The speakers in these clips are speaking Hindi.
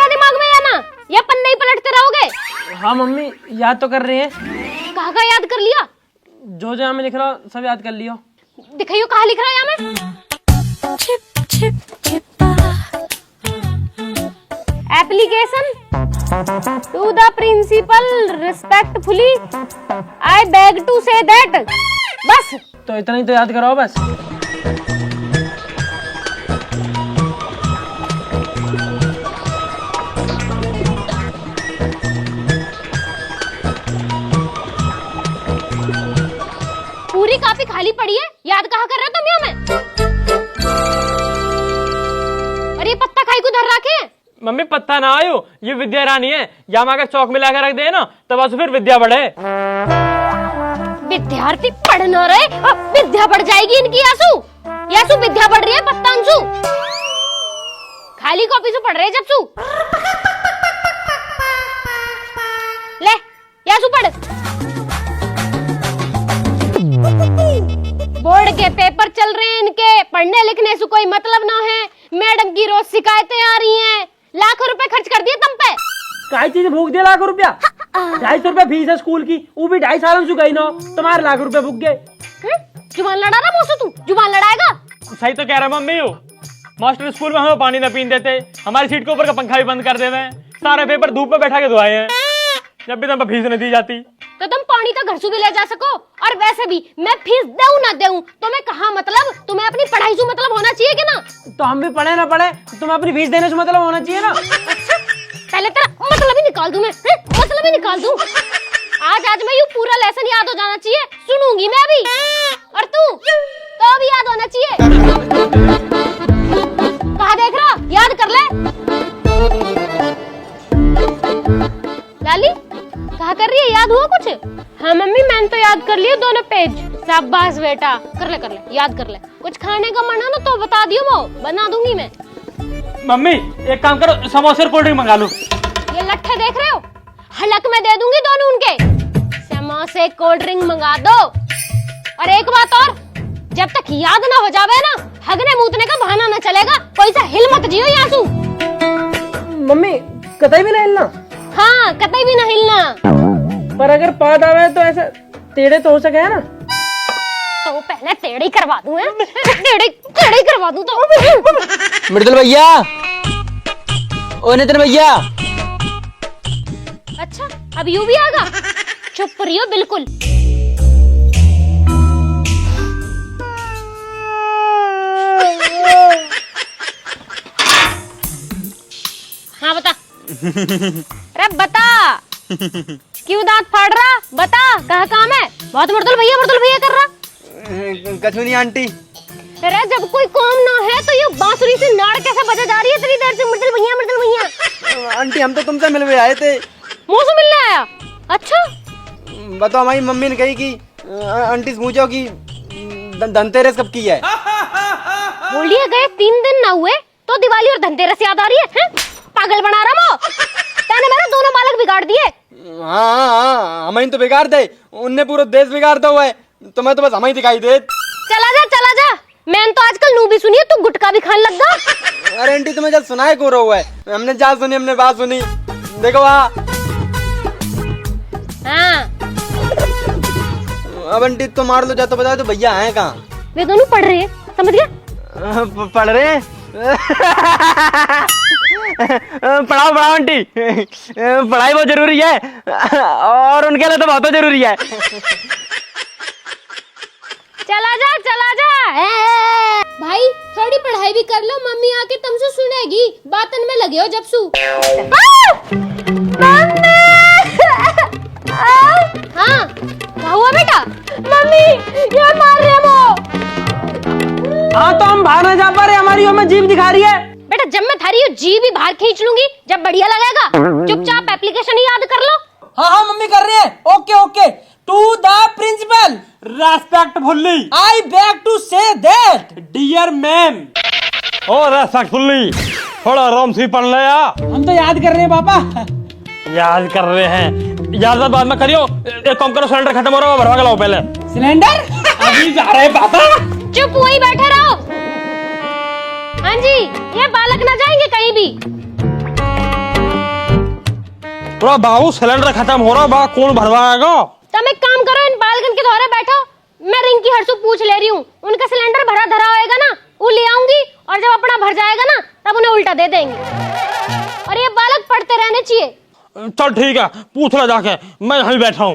रहा दिमाग में या ना? या पन्ने ही पलटते रहोगे? हाँ मम्मी, याद तो कर रहे हैं। कहाँ का याद कर लिया? जो जो हमें लिख रहा हूँ सब याद कर लियो। दिखाइयो कहाँ लिख रहा है यहाँ में? Application to the principal respectfully I beg to say that. बस तो इतना ही तो याद कराओ बस। पूरी काफी खाली पड़ी है, याद कहाँ कर रहे हो तुम यहाँ में? और ये पत्ता खाई को धर रखे? मम्मी पत्ता ना आयो, ये विद्या रानी है। यहाँ अगर चौक में लाकर रख दे ना तब आज फिर विद्या बढ़े। विद्यार्थी पढ़ न रहे, विद्या बढ़ जाएगी इनकी। यासु यासु विद्या बढ़ रही है, पत्ता अंशु खाली कॉपी से पढ़ रहे जब सु। ले यासु पढ़। बोर्ड के पेपर चल रहे हैं इनके, पढ़ने लिखने से कोई मतलब ना है। मैडम की रोज शिकायतें आ रही हैं। लाखों रुपए खर्च कर दिए तुम पे। काय चीज भूख दिया लाख रुपया? 250 रुपया फीस है स्कूल की, वो भी 2.5 साल से गई ना, तुम्हारे लाख रुपए भूख गए। जुबान लड़ा रहा मौसू, तू जुबान लड़ाएगा? सही तो कह रहा मम्मी हो। मास्टर स्कूल में हमें पानी न पीने देते, हमारी सीट के ऊपर का पंखा भी बंद कर देवे, सारे पेपर धूप में बैठा के धुआए हैं, जब भी तुम फीस नहीं दी जाती। तो तुम पानी का घर से भी ले जा सको। और वैसे भी मैं फीस दूं ना दूं तुम्हें कहाँ मतलब, तुम्हें अपनी पढ़ाई से मतलब होना चाहिए कि ना? तो हम भी पढ़े ना पढ़े, तुम्हें अपनी फीस देने से मतलब होना चाहिए ना। पहले तेरा मतलब ही निकाल दूं मैं, मतलब ही निकाल दूं। आज मैं यूं पूरा लेसन याद हो जाना चाहिए, सुनूंगी मैं अभी। और तू तो भी याद होना चाहिए। कहाँ देख रहा, याद कर ले। लाली कहाँ कर रही है, याद हुआ कुछ? हाँ मम्मी मैंने तो याद कर लिया दोनों पेज। शाबाश बेटा, कर ले याद कर ले। कुछ खाने का मन है ना तो बता दियो, वो बना दूंगी मैं। मम्मी एक काम करो, समोसे और कोल्ड ड्रिंक मंगा लो। ये लट्ठे देख रहे हो, हलक में दे दूंगी दोनों उनके। समोसे कोल्ड ड्रिंक मंगा दो। और एक बात और, जब तक याद ना हो जावे ना, हगने मूतने का बहाना न चलेगा। कोई सा हिल मत जियो यासू। मम्मी कतई भी ना हिलना। हाँ कतई भी ना हिलना। पर अगर पाद आवे तो ऐसे टेढ़े तो हो सके है ना। तो पहले टेढ़ी करवा दूं, टेढ़ी करवा दूं तो। मृदुल भैया, ओ नितिन भैया। अच्छा अब यू भी आगा, चुप रहियो बिल्कुल। हाँ बता। अरे बता, क्यों दांत फाड़ रहा? बता कहाँ काम है? बहुत मृदुल भैया कर रहा। कछु नहीं आंटी। अरे जब कोई काम ना है तो ये बांसुरी से नाड़ कैसे बजा जा रही है इतनी देर से? मृदुल भैया। आंटी हम तो तुमसे मिलने आए थे। मुँह से मिलने आया? अच्छा बताओ, हमारी मम्मी ने कही कि आंटी से पूछो कि धनतेरस कब की है। बोलिए गए 3 दिन ना हुए तो दिवाली और धनतेरस याद आ रही है? पागल बना रहा वो। तैने मेरे दोनों बालक बिगाड़ दिए। हाँ हमें तो बिगाड़ दे, उनने पूरा देश बिगाड़ दिया हुआ है, तुम्हें तो बस हमें दिखाई दे। चला जा। मैंने तो आजकल नू भी सुनी है, तू गुटखा भी खाने लग गया। अरे आंटी तुम्हें जब सुनाए को रहा हुआ है, हमने जा सुनी, हमने बात सुनी। देखो वहाँ। हाँ अब आंटी तो मार लो, जा तो बताओ तो भैया हैं कहाँ? वे दोनों पढ़ रहे हैं, समझ गया? पढ़ रहे हैं। पढ़ाओ आंटी, पढ़ाई बहुत जरूरी है और उनके लिए तो बहुत जरूरी है। चला जा भाई, थोड़ी पढ़ाई भी कर लो, मम्मी आके तुमसे सुनेगी। बातन में लगे हो जब सु। हाँ क्या हुआ बेटा? मम्मी ये मार रहे वो। हाँ तो हम बाहर न जा पा रहे, हमारी हमें जीभ दिखा रही है। बेटा जब मैं थारी जी भी बाहर खींच लूंगी जब बढ़िया लगेगा। चुपचाप एप्लीकेशन ही याद कर लो। हाँ मम्मी कर रहे हैं। Okay. To the principal respectfully I beg to say that dear ma'am. ओ रेस्पेक्टफुल्ली थोड़ा आराम से पढ़ ले यार। हम तो याद कर रहे हैं पापा। याद कर रहे हैं, याद बाद में करियो। एक काम करो, सिलेंडर खत्म हो रहा है, भरवा के लाओ पहले। सिलेंडर अभी जा रहे हैं पापा। चुप वहीं बैठे रहो। हाँ जी, ये बालक ना जाएंगे कहीं भी। थोड़ा बाबू सिलेंडर खत्म हो रहा बा, कौन भरवाएगा? तुम एक काम करो, इन बालकन के द्वारा बैठो, मैं रिंकी हर्षु पूछ ले रही हूँ, उनका सिलेंडर भरा धरा होएगा ना, वो ले आऊंगी और जब अपना भर जाएगा ना तब उन्हें उल्टा दे देंगे। और ये बालक पढ़ते रहने चाहिए। चल ठीक है, पूछ ला जाके, मैं यहीं बैठा हूँ।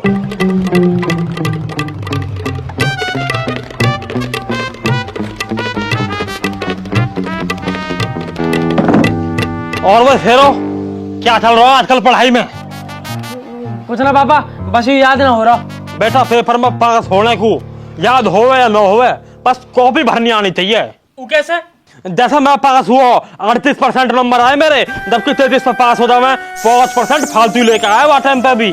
और वो फेरो क्या चल रहा है आजकल पढ़ाई में? कुछ ना पापा, बस ये याद ना हो रहा। बेटा पेपर में पास होने को याद होवे या न होवे, बस कॉपी भरनी आनी चाहिए। वो कैसे? जैसा मैं पास हुआ 38% नंबर आए मेरे, जबकि 33 पर पास हो जाए 5% फालतू लेकर आए वो टाइम पे भी।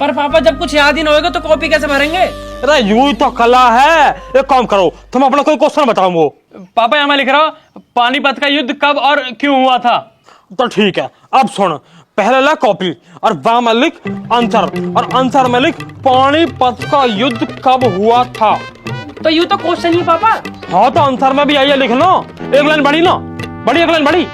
पर पापा जब कुछ याद ही ना होगा तो कॉपी कैसे भरेंगे? अरे यूं तो कला है। एक काम करो, तुम अपना कोई क्वेश्चन बताओ। वो पापा यहाँ मैं लिख रहा हूँ, पानीपत का युद्ध कब और क्यों हुआ था? तो ठीक है, अब सुन, पहले ला कॉपी और वहां में लिख आंसर, और आंसर में लिख पानीपत का युद्ध कब हुआ था। तो यूं तो क्वेश्चन ही पापा। हाँ तो आंसर में भी आइए लिख लो। एक लाइन बड़ी ना, बड़ी एक लाइन बड़ी।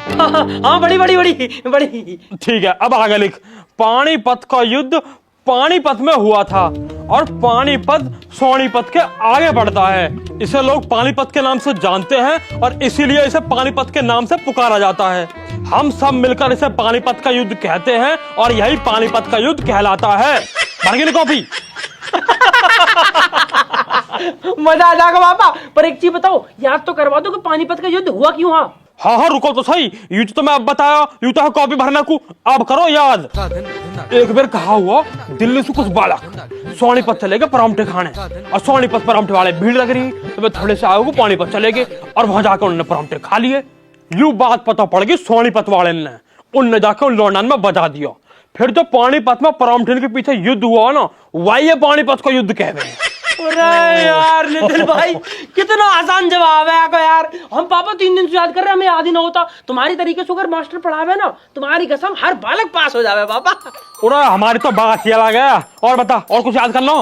हाँ बड़ी बड़ी बड़ी बड़ी। ठीक है, अब आगे लिख पानीपत का युद्ध पानीपत में हुआ था, और पानीपत सोनीपत के आगे बढ़ता है। इसे लोग पानीपत के नाम से जानते हैं और इसीलिए इसे पानीपत के नाम से पुकारा जाता है। हम सब मिलकर इसे पानीपत का युद्ध कहते हैं और यही पानीपत का युद्ध कहलाता है। भर गई कॉपी? मजा आ जाएगा पापा। पर एक चीज बताओ, याद तो करवा दो कि पानीपत का युद्ध हुआ क्यों? हाँ हाँ रुको तो सही, युद्ध तो मैं अब बताया, यूं तो है कॉपी भरना को, अब करो याद। एक बार कहा हुआ दिल्ली से कुछ बालक सोनीपत चले गए परामठे खाने, और सोनीपत परामठे वाले भीड़ लग रही, तो वे थोड़े से आए वो पानीपत चले गए और वहां जाकर उन्होंने परामठे खा लिए। यूं बात पता पड़ गई सोनीपत वाले ने, उनने जाकर उन लौंडन में बजा दिया। फिर जो पानीपत में परामठे के पीछे युद्ध हुआ ना, वही पानीपत का युद्ध कह रहे हैं। अरे यार नितिन भाई, कितना आसान जवाब है आपका यार। हम पापा 3 दिन से याद कर रहे हैं, हमें याद ही ना होता। तुम्हारी तरीके से अगर मास्टर पढ़ावे ना, तुम्हारी कसम हर बालक पास हो जावे पापा। उरा हमारी तो बात ही अलग है। और बता, और कुछ याद कर लो।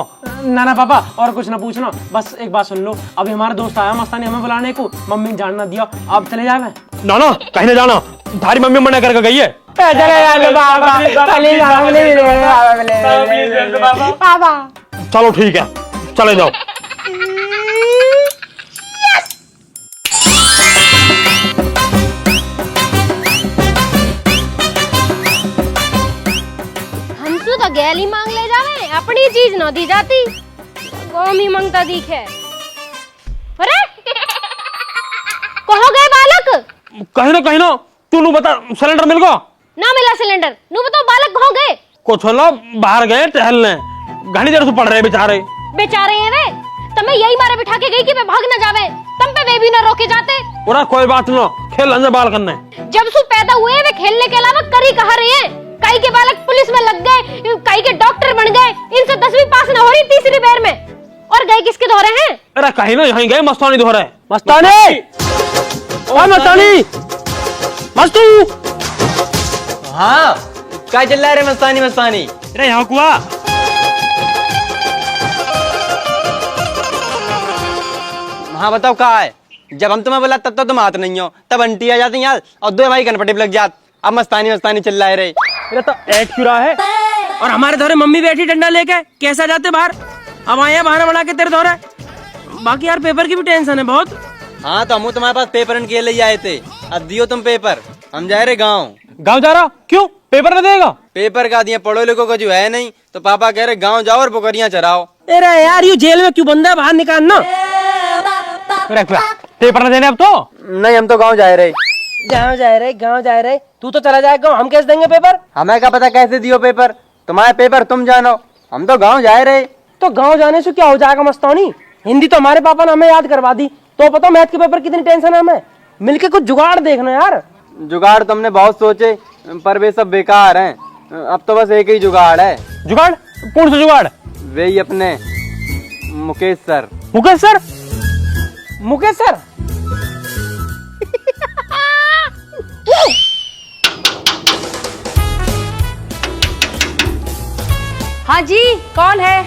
ना ना पापा, और कुछ ना पूछना, बस एक बात सुन लो। अभी हमारा दोस्त आया मस्तानी हमें बुलाने को, मम्मी ने जानना दिया, आप चले जावे। ना ना कहीं नहीं जाना, थारी मम्मी मना करके गई है। चलो ठीक है, चले जाओ। हमसे तो गैली मांग ले जावे, अपनी चीज न दी जाती, गोमी मांगता दिखे। अरे कहाँ गए बालक? कहीं ना तू नु बता, सिलेंडर मिल गया? ना मिला सिलेंडर, नु बताओ बालक कहाँ गए? कुछ ना बाहर गए टहलने, घनी देर से पढ़ रहे बेचारे। बेचारे हैं वे, तमें यही मारे बिठा के गई कि वे भाग न जावे, तम पे वे भी न रोके जाते। उरा कोई बात ना, खेल से बाल करने। जब से पैदा हुए वे खेलने के अलावा करी कहा रहे हैं। कई के बालक पुलिस में लग गए, कई के डॉक्टर बन गए, इनसे 10वीं पास न हो रही तीसरी बार में। और गए किसके दौरे हैं? अरे कहीं ना यहीं गए मस्तानी दौरे। मस्तानी, ओ मस्तानी, मस्तू। हाँ क्या चल रहा है रे मस्तानी? मस्तानी अरे यहाँ कुआ। हाँ बताओ कहाँ है? जब हम तुम्हें बोला तब तो तुम आते नहीं हो, तब आंटी आ जाती यार, और दो भाई कनपटे लग जात। अब मस्तानी मस्तानी चिल्ला रहे। अरे तो ऐड क्यों रहा है? और हमारे धोरे मम्मी बैठी डंडा लेके, कैसा जाते बाहर? अब आए बहाना बना के तेरे धोरे। बाकी यार पेपर की भी टेंशन है बहुत। हाँ तो हम तुम्हारे पास पेपर के लिए आए थे, अब दियो तुम पेपर। हम जा रहे गाँव। गाँव जा रहा? क्यों, पेपर न देगा? पेपर का दिया, पढ़ो लिखो का जो है नहीं, तो पापा कह रहे गाँव जाओ और पोखरियाँ चराओ। अरे यार यू जेल में क्यों बंद है, बाहर निकालना। पेपर न देने अब तो? नहीं हम तो गाँव जा रहे। गाँव जा रहे। तू तो चला जाएगा, हम कैसे देंगे पेपर? हमें क्या पता कैसे दियो पेपर, तुम्हारे पेपर तुम जानो, हम तो गाँव जा रहे। तो गाँव जाने से क्या हो जाएगा मस्तानी? हिंदी तो हमारे पापा ने हमें याद करवा दी, तो पता मैथ के पेपर कितनी टेंशन है हमें। मिलके कुछ जुगाड़ देखना यार। जुगाड़ तुमने बहुत सोचे पर वे सब बेकार हैं, अब तो बस एक ही जुगाड़ है। जुगाड़? कौन सा जुगाड़? वे ही अपने Mukesh sir. Mukesh sir? Mukesh sir? हाँ जी, कौन है?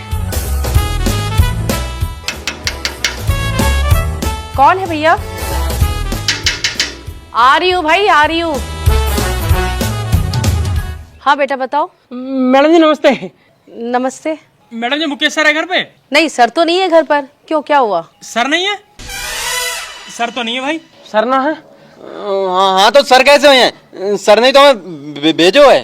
कौन है भैया? आ रही हूँ भाई, आ रही हूँ। हाँ बेटा बताओ। मैडम जी नमस्ते। नमस्ते। मैडम जी मुकेश सर है घर पे? नहीं सर तो नहीं है घर पर। क्यों, क्या हुआ? सर नहीं है? सर तो नहीं है भाई। सर ना है? हाँ हाँ, तो सर कैसे हुए हैं? सर नहीं तो हमें भेजो है।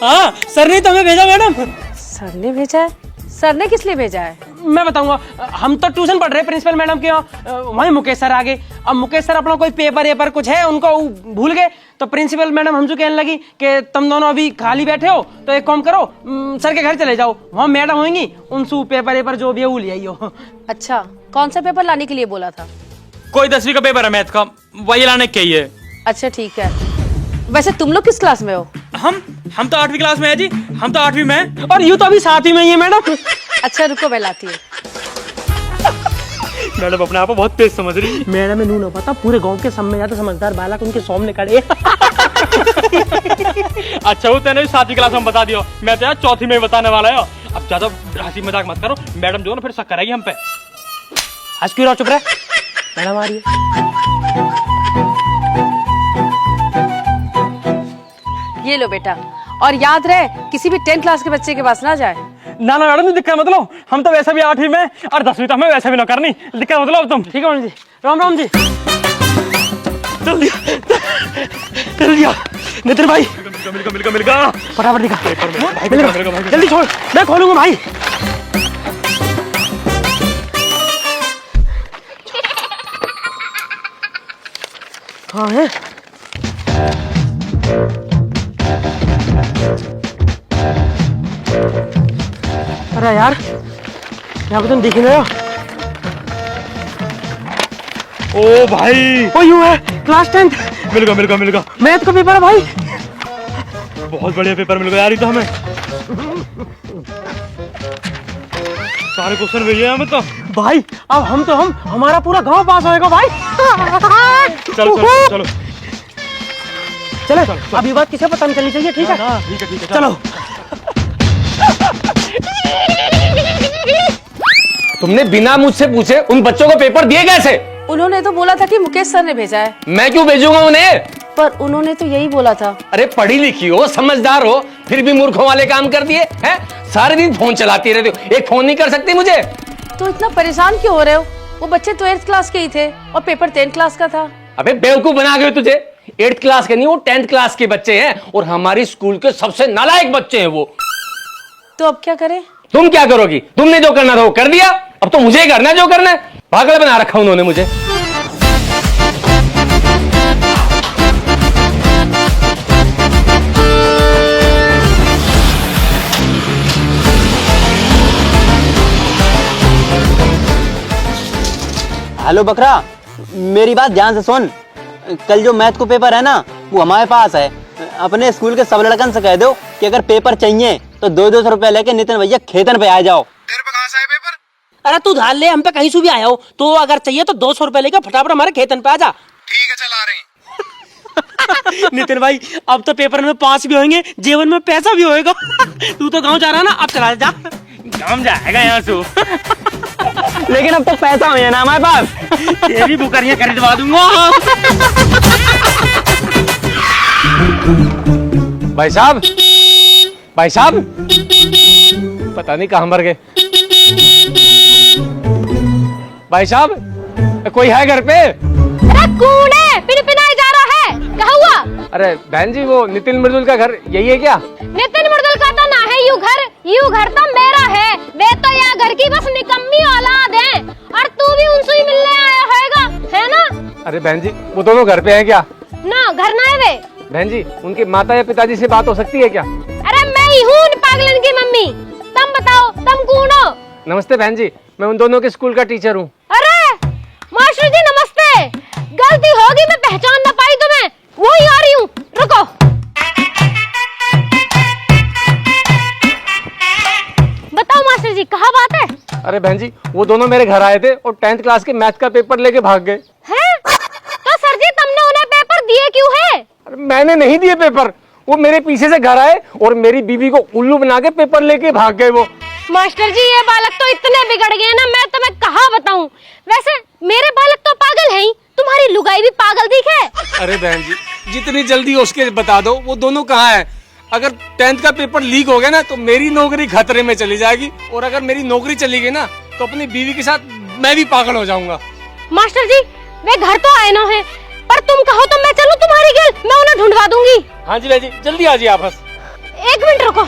हाँ सर नहीं तो हमें भेजा मैडम। सर ने भेजा है? सर ने किस लिए भेजा है? मैं बताऊंगा। हम तो ट्यूशन पढ़ रहे हैं प्रिंसिपल मैडम के यहाँ, वहीं मुकेश सर आ गए। अब मुकेश सर अपना कोई पेपर कुछ है उनको भूल गए, तो प्रिंसिपल मैडम हमसे कहने लगी कि तुम दोनों अभी खाली बैठे हो तो एक काम करो, सर के घर चले जाओ, वहाँ मैडम होंगी, उनसे पेपर जो भी है वो ले आइयो। अच्छा, कौन सा पेपर लाने के लिए बोला था? कोई 10वीं का पेपर है मैथ का, वही लाने के ही है। अच्छा ठीक है। वैसे तुम लोग किस क्लास में हो? हम तो 8वीं क्लास में है जी। हम तो 8वीं में है। और यूँ तो अभी 7वीं में ही है मैडम। अच्छा रुको मैं लाती हूँ। मैडम अपने आप को बहुत तेज समझ रही है। मैडम में न पता, पूरे गांव के सामने ज्यादा समझदार बालक उनके सामने खड़े। अच्छा वो तेने 7वीं क्लास में बता दियो, मैं तो यार 4थी में बताने वाला है। अब ज्यादा हंसी मजाक मत करो, मैडम जो है ना फिर शक करेगी हम पे। हंस क्यों रहा, चुप रहे। मैडम आ रही है। ये लो बेटा, और याद रहे किसी भी 10th क्लास के बच्चे के पास ना जाए। ना ना मैडम दिक्कत मतलब, हम तो वैसे भी 8वीं में और 10वीं तो हमें वैसे भी ना करनी, दिक्कत मतलब तुम। ठीक है मैडम जी। राम राम जी। चल दिया नितिन भाई मिल गया फटाफट निकाल। मिलेगा। जल्दी छोड़, मैं खोलूंगा भाई। हाँ है। अरे यार यहाँ पे तुम दिख नहीं रहे हो। ओ भाई ओ यू है क्लास 10th। मिल गया मैथ का पेपर है भाई। बहुत बढ़िया पेपर मिल गया यार, ये तो हमें सारे क्वेश्चन भेजे हमें तो। भाई अब हम हमारा पूरा गांव पास होएगा भाई। चलो चले, अब ये बात किसे पता नहीं चलनी चाहिए। ठीक है ठीक है चलो। तुमने बिना मुझसे पूछे उन बच्चों को पेपर दिए कैसे? उन्होंने तो बोला था कि मुकेश सर ने भेजा है। मैं क्यों भेजूंगा उन्हें? पर उन्होंने तो यही बोला था। अरे पढ़ी लिखी हो, समझदार हो, फिर भी मूर्खों वाले काम कर दिए हैं। सारे दिन फोन चलाती रहते हो, एक फोन नहीं कर सकती मुझे? तो इतना परेशान क्यों हो रहे हो? वो बच्चे तो 8th क्लास के ही थे और पेपर 10th क्लास का था। अबे बेवकूफ बना गए तुझे। 8th क्लास के नहीं, वो 10th क्लास के बच्चे हैं और हमारी स्कूल के सबसे नालायक बच्चे हैं वो। तो अब क्या करें? तुम क्या करोगी? तुमने जो करना था वो कर दिया, अब तो मुझे करना है जो करना है। पागल बना रखा उन्होंने मुझे। हेलो बकरा, मेरी बात ध्यान से सुन। कल जो मैथ को पेपर है ना, वो हमारे पास है। अपने स्कूल के सब लड़कन से कह दो कि अगर पेपर चाहिए तो 200 रुपए लेके नितिन भैया खेतन पे आ जाओ। तेरे पे कहाँ से है पेपर? अरे तू धार ले, हम पे कहीं से भी आया हो, तो अगर चाहिए तो 200 रुपए लेकर फटाफट हमारे खेतन पे आ जा। ठीक है, चला रहे हैं। नितिन भाई अब तो पेपर में पास भी होंगे, जीवन में पैसा भी होएगा। तू तो गांव जा रहा ना, अब चला जा। काम जाएगा यहाँ से। लेकिन अब तो पैसा हो ना हमारे पास। ये भी बुकरियाँ खरीदवा दूंगा। भाई साहब पता नहीं कहाँ मर गए। भाई साहब कोई है घर पे? अरे कौन है? पिनपिनाई जा रहा है, क्या हुआ? अरे बहन जी, वो नितिन मृदुल का घर यही है क्या? नितिन मृदुल का तो ना है यू घर तो मेरा है। वे तो यहाँ घर की बस निकम्मी औलाद है, और तू भी उनसे ही मिलने आया होगा, है ना? अरे बहन जी, वो दोनों घर पे हैं क्या? ना घर ना है वे। बहन जी, उनके माता या पिताजी से बात हो सकती है क्या? अरे मैं ही हूँ पागलन की मम्मी। तुम बताओ, तुम कौन हो? नमस्ते बहन जी, मैं उन दोनों के स्कूल का टीचर हूँ। अरे मास्टर जी नमस्ते। गलती होगी, मैं पहचान ना पाई तुम्हें, वही आ रही हूँ, रुको। बताओ मास्टर जी, कहाँ बात है? अरे बहन जी, वो दोनों मेरे घर आए थे और 10th क्लास के मैथ का पेपर लेके भाग गए। हैं? तो सर जी तुमने उन्हें पेपर दिए क्यों है? अरे मैंने नहीं दिए पेपर, वो मेरे पीछे से घर आए और मेरी बीवी को उल्लू बना के पेपर लेके भाग गए वो। मास्टर जी ये बालक तो इतने बिगड़ गए ना, मैं तुम्हें कहाँ बताऊं। वैसे मेरे बालक तो पागल हैं ही, तुम्हारी लुगाई भी पागल दिखे। अरे बहन जी, जितनी जल्दी हो सके बता दो वो दोनों कहाँ है। अगर 10th का पेपर लीक हो गया ना तो मेरी नौकरी खतरे में चली जाएगी, और अगर मेरी नौकरी चली गई ना तो अपनी बीवी के साथ मैं भी पागल हो जाऊंगा। मास्टर जी वे घर तो आए न है, पर तुम कहो तो मैं चलूं तुम्हारी गेल, मैं उन्हें ढूंढवा दूंगी। हाँ जी बहन जी, जल्दी आ जाइए आप बस। 1 मिनट रुको।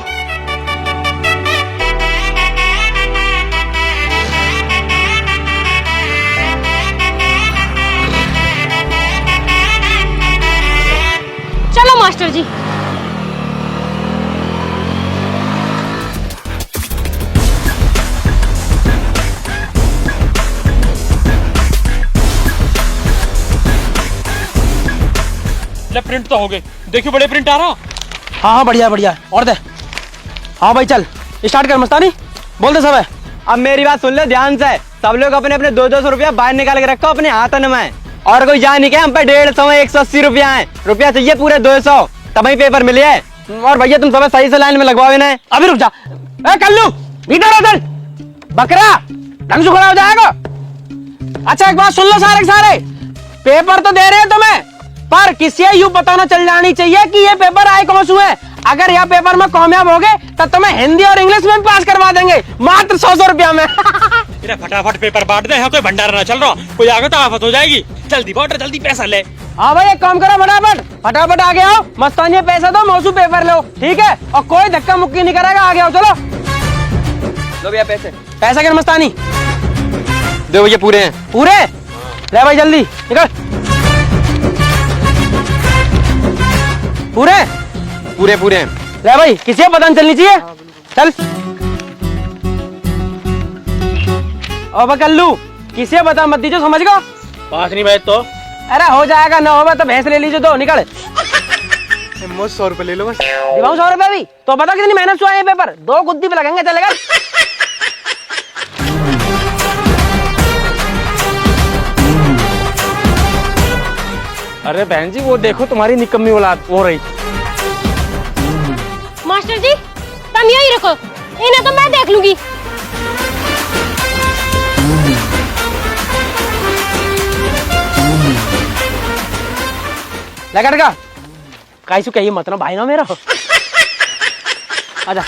चलो मास्टर जी। ले प्रिंट तो हो गए, देखियो बड़े प्रिंट आ रहा। हाँ हाँ बढ़िया बढ़िया, और दे। हाँ भाई चल स्टार्ट कर मस्तानी, बोल दे सब है। अब मेरी बात सुन ले ध्यान से, सब लोग अपने अपने 200 रुपया बाहर निकाल के रखो अपने हाथन में, और कोई जान नहीं क्या हम पे 150 180 रुपया है, रुपया चाहिए पूरे 200 तभी पेपर मिले है। और भैया तुम सब सही से लाइन में लगवाओ इन्हें। अभी रुक जा, कल्लू इधर उधर बकरा ढंग से खड़ा हो जाएगा। अच्छा एक बात सुन लो सारे के सारे, पेपर तो दे रहे हैं तुम्हें, पर किसी यूं बताना चल जानी चाहिए कि ये पेपर आए कौन से हैं। अगर यह पेपर में कामयाब हो गए तब तुम्हें हिंदी और इंग्लिश में पास करवा देंगे, मात्र 100 रुपया में। फटाफट पेपर बांट दे, यहाँ कोई भंडारा ना चल रहा, कोई आगे तो आफत हो जाएगी। जल्दी बांट, जल्दी पैसा ले। हाँ भाई एक काम करो, फटाफट फटाफट आगे आओ, मस्तानी पैसा दो, मौसू पेपर लो, ठीक है, और कोई धक्का मुक्की नहीं करेगा, आगे आओ चलो। लो भैया पैसे। पैसा कर मस्तानी, दो भैया पूरे हैं। पूरे ले भाई जल्दी निकल। पूरे पूरे पूरे हैं। ले भाई, किसी को पता नहीं चलनी चाहिए, चल। अब कल्लू किसी को बता मत दीजिए, समझ गो। पास नहीं बैठ तो। अरे हो जाएगा, ना होगा तो भैंस ले लीजिए, दो निकल। मुझे 100 रुपए ले लो बस। दिवाऊं 100 रुपए भी तो बता कितनी मेहनत से आए पेपर, 2 गुद्दी पे लगेंगे, चलेगा। अरे बहन जी वो देखो तुम्हारी निकम्मी औलाद हो रही। मास्टर जी तुम यही रखो, इन्हें तो मैं देख लूंगी। लगा टका कैसू कहिए मत ना भाई ना मेरा। आजा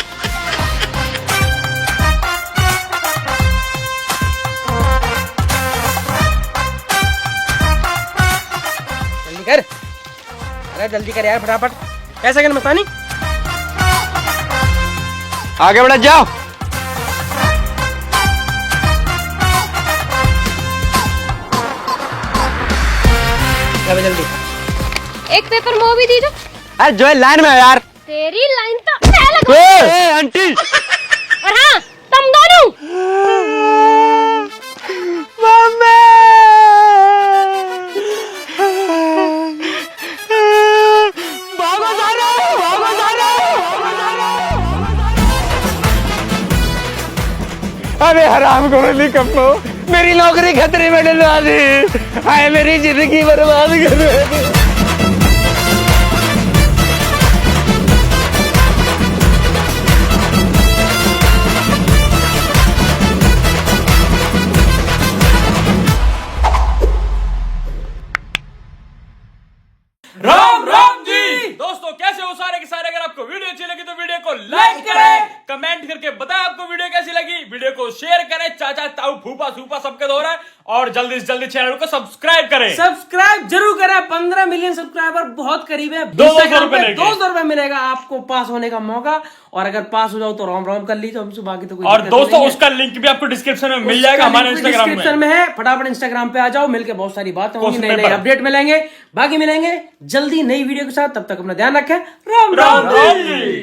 जल्दी कर, अरे जल्दी कर यार फटाफट। कैसे कर मस्तानी, आगे बढ़ जाओ। जल्दी एक पेपर मुंह भी दीजिए। अरे जो है लाइन में है यार। तेरी लाइन तो मैं लगवाऊंगी। आंटी और हाँ तुम दोनों। अरे हराम खोर निकम्मो, मेरी नौकरी खतरे में डलवा दी, हाय मेरी जिंदगी बर्बाद कर दी। राम राम जी दोस्तों, कैसे हो सारे के सारे। अगर आपको वीडियो अच्छी लगी तो वीडियो को लाइक करें, कमेंट करके बताएं आपको वीडियो कैसी लगी, वीडियो को शेयर करें, चाचा ताऊ फूफा सूफा सबके दो रहा है, और जल्दी से जल्दी चैनल को सब्सक्राइब करें। सब्सक्राइब जरूर करें, 15 मिलियन सब्सक्राइबर बहुत करीब है। 200 रुपए 200 रुपए मिलेगा आपको पास होने का मौका, और अगर पास हो जाओ तो रोम रोम कर लीजिए, हमसे बाकी तो कोई और दिक्कत दोस्तों नहीं है। उसका लिंक भी आपको डिस्क्रिप्शन में मिल जाएगा, हमारे इंस्टाग्राम डिस्क्रिप्शन में है, फटाफट इंस्टाग्राम पे आ जाओ, मिलके बहुत सारी बातें होंगी, उसमें नए नए अपडेट मिलेंगे, बाकी मिलेंगे जल्दी नई वीडियो के साथ। तब तक अपना ध्यान रखें। राम राम जी।